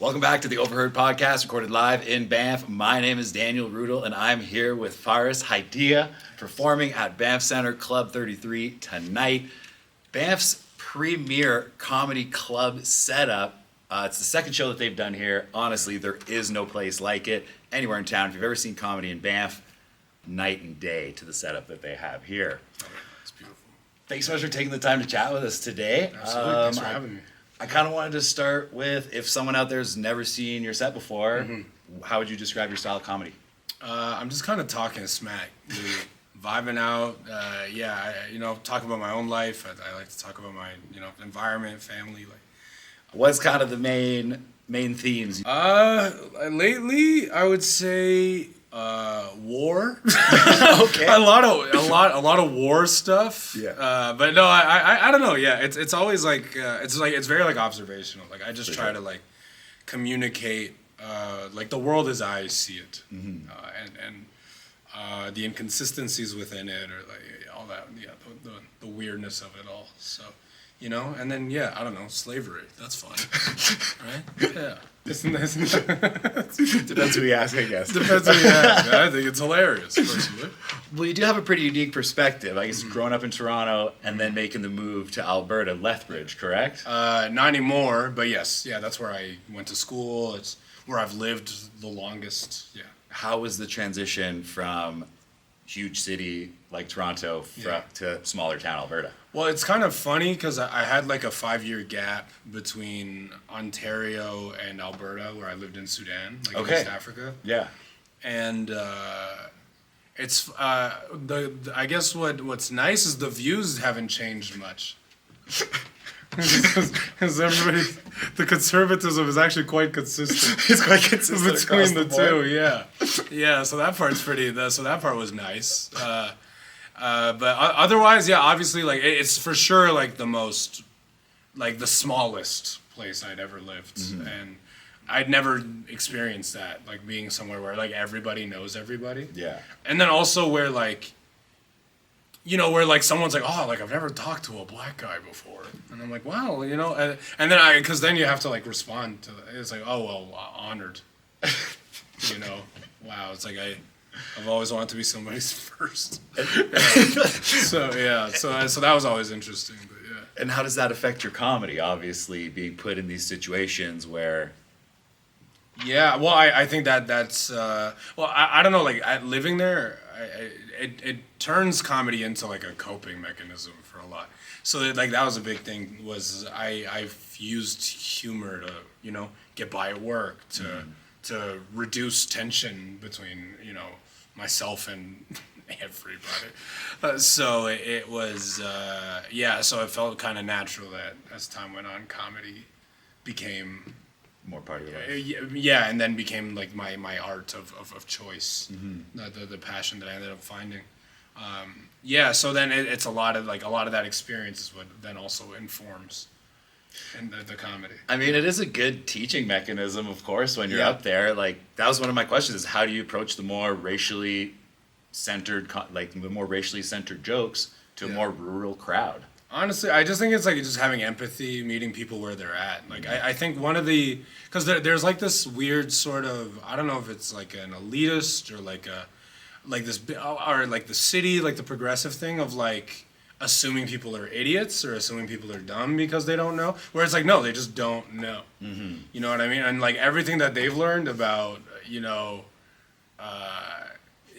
Welcome back to the Overheard Podcast, recorded live in Banff. My name is Daniel Rudel, and I'm here with Faris Hytiaa, performing at Banff Centre Club 33 tonight. Banff's premier comedy club setup. It's the second show that they've done here. Honestly, there is no place like it anywhere in town. If you've ever seen comedy in Banff, night and day to the setup that they have here. It's beautiful. Thanks so much for taking the time to chat with us today. Absolutely. Thanks for having me. I kind of wanted to start with, if someone out there's never seen your set before, how would you describe your style of comedy? I'm just kind of talking smack, really vibing out. Talk about my own life. I like to talk about my, environment, family. What's kind of the main themes? Lately, I would say war. Okay. a lot of war stuff. Yeah. But no, I don't know. Yeah, it's always it's very like observational. Like I just try to like communicate like the world as I see it, and the inconsistencies within it, or like all that. Yeah, the weirdness of it all. So. And then I don't know, slavery. That's fun, right? Yeah. Depends who you ask, I guess. Depends who you ask. I think it's hilarious, personally. Well, you do have a pretty unique perspective. I guess growing up in Toronto and then making the move to Alberta, Lethbridge, correct? Not anymore, but yes, that's where I went to school. It's where I've lived the longest. Yeah. How was the transition from huge city like Toronto to smaller town Alberta? Well, it's kind of funny because I had like a 5-year gap between Ontario and Alberta, where I lived in Sudan, like in East Africa. Yeah. And it's I guess what's nice is the views haven't changed much. Because the conservatism is actually quite consistent. It's quite consistent between the two. Yeah. So that part's that part was nice. But otherwise, obviously, like it's for sure like the smallest place I'd ever lived, and I'd never experienced that, like being somewhere where like everybody knows everybody. Yeah. And then also where like, where like someone's like, oh, like I've never talked to a black guy before, and I'm like, wow, and then because then you have to like respond to it. It's like, oh well, honored, wow, it's like I've always wanted to be somebody's first. So that was always interesting. But yeah. And how does that affect your comedy? Obviously, being put in these situations where. Yeah, well, I think that's I don't know, like living there, it turns comedy into like a coping mechanism for a lot. So like that was a big thing. Was I've used humor to get by at work to reduce tension between myself and everybody. So it was so it felt kind of natural that as time went on, comedy became more part of your life. Yeah, and then became like my art of choice, the passion that I ended up finding. So then it's a lot of that experience is what then also informs and the comedy. I mean, it is a good teaching mechanism, of course, when you're up there. Like, that was one of my questions, is how do you approach the more racially centered jokes to a more rural crowd? Honestly, I just think it's like just having empathy, meeting people where they're at. Like, I think one of because there's like this weird sort of, I don't know if it's like an elitist or like the city, like the progressive thing of like, assuming people are idiots or assuming people are dumb because they don't know, where it's like, no, they just don't know. You know what I mean? And like everything that they've learned about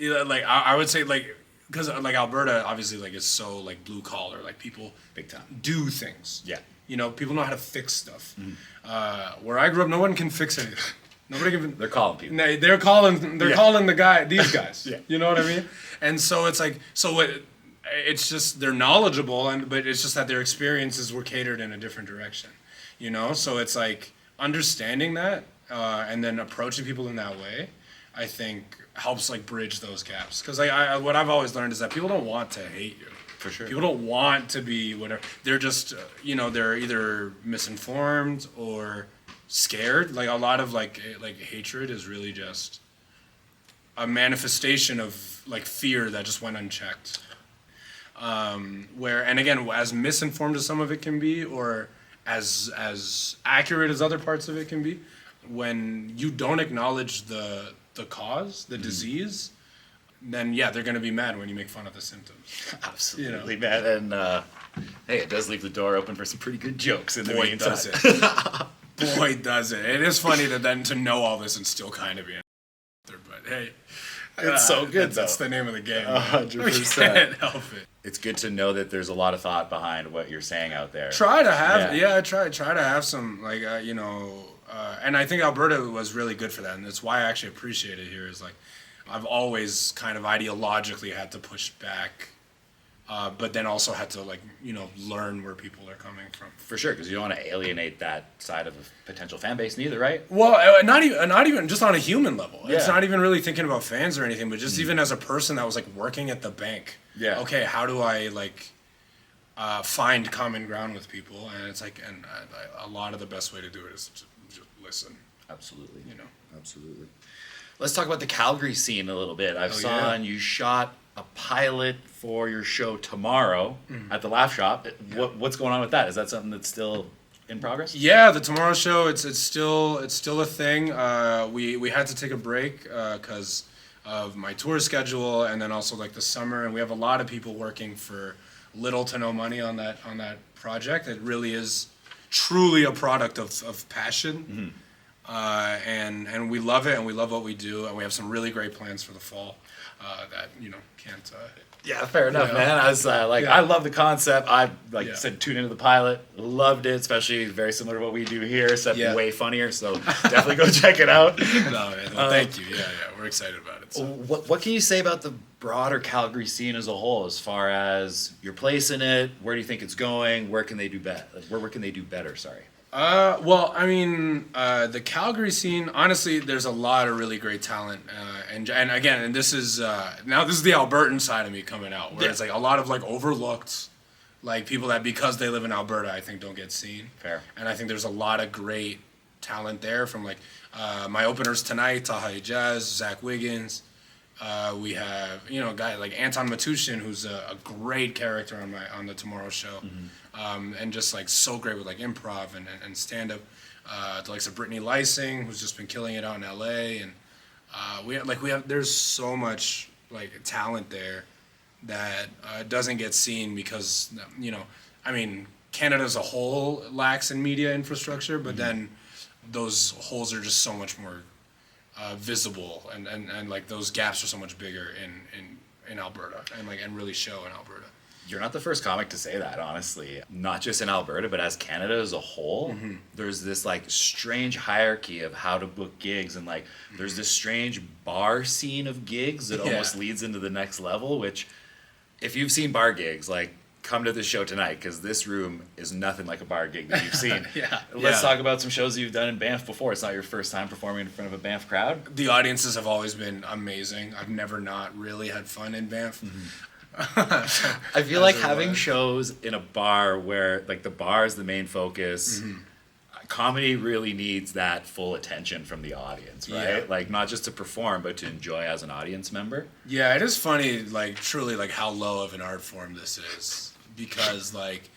like I would say like, because like Alberta obviously like is so like blue collar, like people big time do things. People know how to fix stuff. Where I grew up, no one can fix anything. Nobody can. They're calling people. They're calling these guys. You know what I mean? And so it's like, it's just they're knowledgeable, but it's just that their experiences were catered in a different direction, So it's like understanding that and then approaching people in that way, I think helps like bridge those gaps. Because what I've always learned is that people don't want to hate you. For sure. People don't want to be whatever. They're just they're either misinformed or scared. Like a lot of like hatred is really just a manifestation of like fear that just went unchecked. And again, as misinformed as some of it can be, or as accurate as other parts of it can be, when you don't acknowledge the cause, the disease, then yeah, they're gonna be mad when you make fun of the symptoms. Absolutely, man. And hey, it does leave the door open for some pretty good jokes in the Boy, meantime. does it. Boy, does it. It is funny to know all this and still kind of be an author, but hey. It's so good, That's the name of the game. 100%. Can't help it. It's good to know that there's a lot of thought behind what you're saying out there. Try to have, try to have some, like, and I think Alberta was really good for that, and that's why I actually appreciate it here, is like, I've always kind of ideologically had to push back, but then also had to, like, learn where people are coming from. For sure, because you don't want to alienate that side of a potential fan base neither, right? Well, not even just on a human level. Yeah. It's not even really thinking about fans or anything, but just even as a person that was like working at the bank. Yeah. Okay, how do I like find common ground with people? And it's like, a lot of the best way to do it is to just listen. Absolutely. Absolutely. Let's talk about the Calgary scene a little bit. I saw you shot a pilot for your show tomorrow at the Laugh Shop. Yeah. What's going on with that? Is that something that's still in progress? Yeah, the Tomorrow Show. It's still a thing. We had to take a break because of my tour schedule, and then also like the summer, and we have a lot of people working for little to no money on that project. It really is truly a product of passion, and we love it, and we love what we do, and we have some really great plans for the fall that can't. Yeah, fair enough, Yeah. man. I was I love the concept. I said tune into the pilot, loved it, especially very similar to what we do here, except way funnier. So definitely go check it out. No, man, well, thank you. Yeah, we're excited about it. So. What can you say about the broader Calgary scene as a whole, as far as your place in it? Where do you think it's going? Where can they do better? Where can they do better? Sorry. Well, I mean, the Calgary scene, honestly, there's a lot of really great talent. And again, and this is the Albertan side of me coming out, where it's like a lot of like overlooked, like people that because they live in Alberta, I think don't get seen. Fair. And I think there's a lot of great talent there from like, my openers tonight, Taha Jazz, Zach Wiggins. We have, a guy like Anton Matushin, who's a great character on the Tomorrow Show. And just like so great with like improv and stand up. The likes of Brittany Lysing, who's just been killing it out in LA, and we have there's so much like talent there that doesn't get seen because I mean Canada as a whole lacks in media infrastructure, but then those holes are just so much more visible, and like those gaps are so much bigger in Alberta, and really show in Alberta. You're not the first comic to say that, honestly. Not just in Alberta, but as Canada as a whole, there's this like strange hierarchy of how to book gigs, and like there's this strange bar scene of gigs that almost leads into the next level, which if you've seen bar gigs, like come to this show tonight, because this room is nothing like a bar gig that you've seen. Let's talk about some shows that you've done in Banff before. It's not your first time performing in front of a Banff crowd. The audiences have always been amazing. I've never not really had fun in Banff. I feel like having shows in a bar where like the bar is the main focus, comedy really needs that full attention from the audience, right? Yeah. Like not just to perform, but to enjoy as an audience member. Yeah, it is funny, like truly, like how low of an art form this is, because like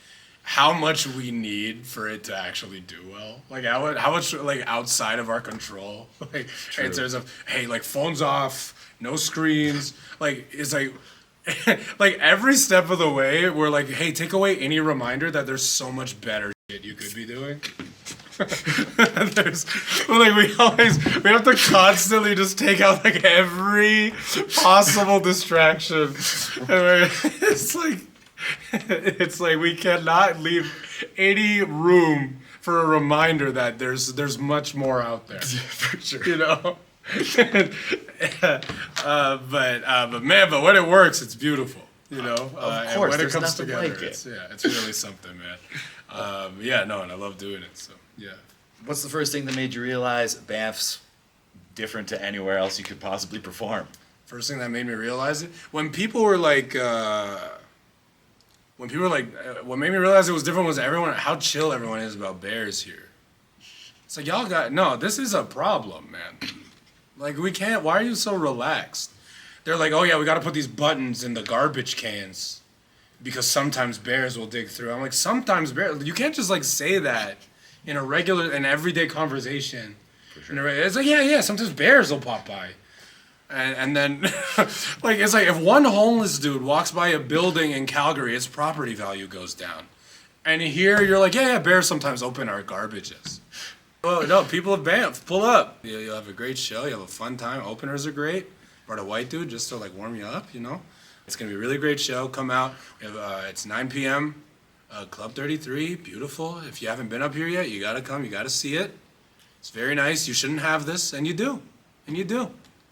how much we need for it to actually do well, like how much like outside of our control, like in terms of hey, like phones off, no screens, like it's like. Like every step of the way, we're like, hey, take away any reminder that there's so much better shit you could be doing. We have to constantly just take out like every possible distraction. And it's like we cannot leave any room for a reminder that there's much more out there. For sure. But when it works, it's beautiful, Of and course, when it there's comes nothing together, like it. it's really something, man. And I love doing it. So yeah. What's the first thing that made you realize Banff's different to anywhere else you could possibly perform? First thing that made me realize it, when people were like, what made me realize it was different was how chill everyone is about bears here. It's like this is a problem, man. Like, we can't, why are you so relaxed? They're like, oh yeah, we gotta put these buttons in the garbage cans because sometimes bears will dig through. I'm like, sometimes bears, you can't just like say that in a regular and everyday conversation for sure. It's like, yeah, sometimes bears will pop by. And then, like, it's like if one homeless dude walks by a building in Calgary, its property value goes down. And here you're like, yeah, bears sometimes open our garbages. Oh, no, people of Banff, pull up. You'll have a great show. You'll have a fun time. Openers are great. Brought a white dude just to, like, warm you up, you know? It's going to be a really great show. Come out. We have, it's 9 p.m. Club 33, beautiful. If you haven't been up here yet, you got to come. You got to see it. It's very nice. You shouldn't have this, and you do. And you do.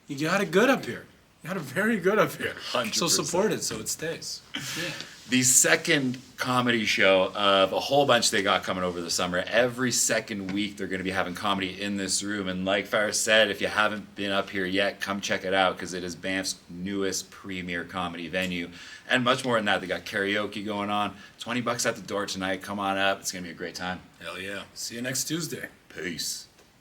You got it good up here. You got it very good up here. 100%. So support it so it stays. Yeah. The second comedy show of a whole bunch they got coming over the summer. Every second week they're going to be having comedy in this room. And like Faris said, if you haven't been up here yet, come check it out because it is Banff's newest premier comedy venue. And much more than that, they got karaoke going on. $20 at the door tonight. Come on up. It's going to be a great time. Hell yeah. See you next Tuesday. Peace.